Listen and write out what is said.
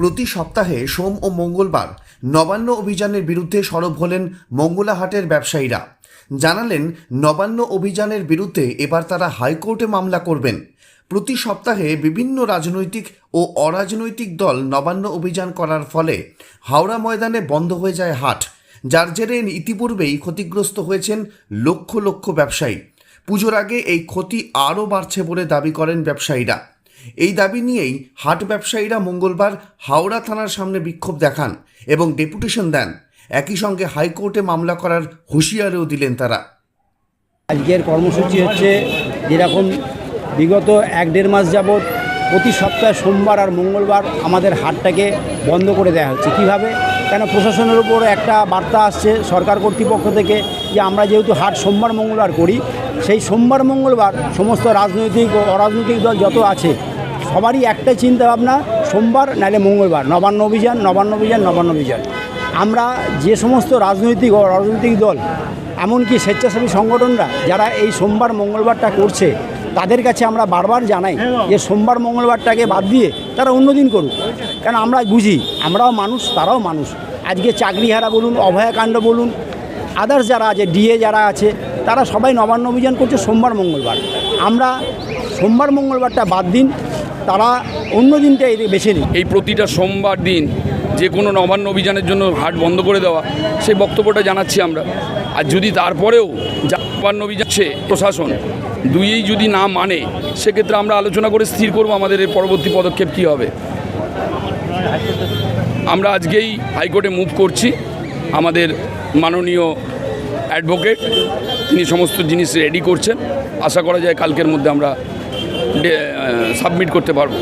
প্রতি সপ্তাহে সোম ও মঙ্গলবার নবান্ন অভিযানের বিরুদ্ধে সরব হলেন মঙ্গলাহাটের ব্যবসায়ীরা। জানালেন নবান্ন অভিযানের বিরুদ্ধে এবার তারা হাইকোর্টে মামলা করবেন। প্রতি সপ্তাহে বিভিন্ন রাজনৈতিক ও অরাজনৈতিক দল নবান্ন অভিযান করার ফলে হাওড়া ময়দানে বন্ধ হয়ে যায় হাট, যার জেরে ইতিপূর্বেই ক্ষতিগ্রস্ত হয়েছেন লক্ষ লক্ষ ব্যবসায়ী। পুজোর আগে এই ক্ষতি আরও বাড়ছে বলে দাবি করেন ব্যবসায়ীরা। এই দাবি নিয়েই হাট ব্যবসায়ীরা মঙ্গলবার হাওড়া থানার সামনে বিক্ষোভ দেখান এবং ডেপুটেশন দেন। একই সঙ্গে হাইকোর্টে মামলা করার হুঁশিয়ারিও দিলেন তারা। আজকের কর্মসূচি হচ্ছে যেরকম বিগত 1-1.5 মাস যাবৎ প্রতি সপ্তাহে সোমবার আর মঙ্গলবার আমাদের হাটটাকে বন্ধ করে দেওয়া হচ্ছে। কীভাবে? কেন প্রশাসনের উপর একটা বার্তা আসছে সরকার কর্তৃপক্ষ থেকে যে আমরা যেহেতু হাট সোমবার মঙ্গলবার করি, সেই সোমবার মঙ্গলবার সমস্ত রাজনৈতিক ও অরাজনৈতিক দল যত আছে সবারই একটাই চিন্তাভাবনা, সোমবার নাহলে মঙ্গলবার নবান্ন অভিযান, নবান্ন অভিযান, নবান্ন অভিযান। আমরা যে সমস্ত রাজনৈতিক ও অরাজনৈতিক দল, এমনকি স্বেচ্ছাসেবী সংগঠনরা যারা এই সোমবার মঙ্গলবারটা করছে, তাদের কাছে আমরা বারবার জানাই যে সোমবার মঙ্গলবারটাকে বাদ দিয়ে তারা অন্যদিন করুক। কারণ আমরা বুঝি আমরাও মানুষ, তারাও মানুষ। আজকে চাকরিহারা বলুন, অভয়াকাণ্ড বলুন, আদার্স যারা আছে, ডিএ যারা আছে, তারা সবাই নবান্ন অভিযান করছে সোমবার মঙ্গলবার। আমরা সোমবার মঙ্গলবারটা বাদ দিন, তারা অন্য দিনটা বেছে নিন। এই প্রতিটা সোমবার দিন যে কোনো নবান্ন অভিযানের জন্য হাট বন্ধ করে দেওয়া, সেই বক্তব্যটা জানাচ্ছি আমরা। আর যদি তারপরেও নবান্ন অভিযান প্রশাসন দুইয়েই যদি না মানে, সেক্ষেত্রে আমরা আলোচনা করে স্থির করব আমাদের এর পরবর্তী পদক্ষেপ কী হবে। আমরা আজকেই হাইকোর্টে মুভ করছি। আমাদের মাননীয় অ্যাডভোকেট তিনি সমস্ত জিনিস রেডি করছেন। আশা করা যায় কালকের মধ্যে আমরা সাবমিট করতে পারবো।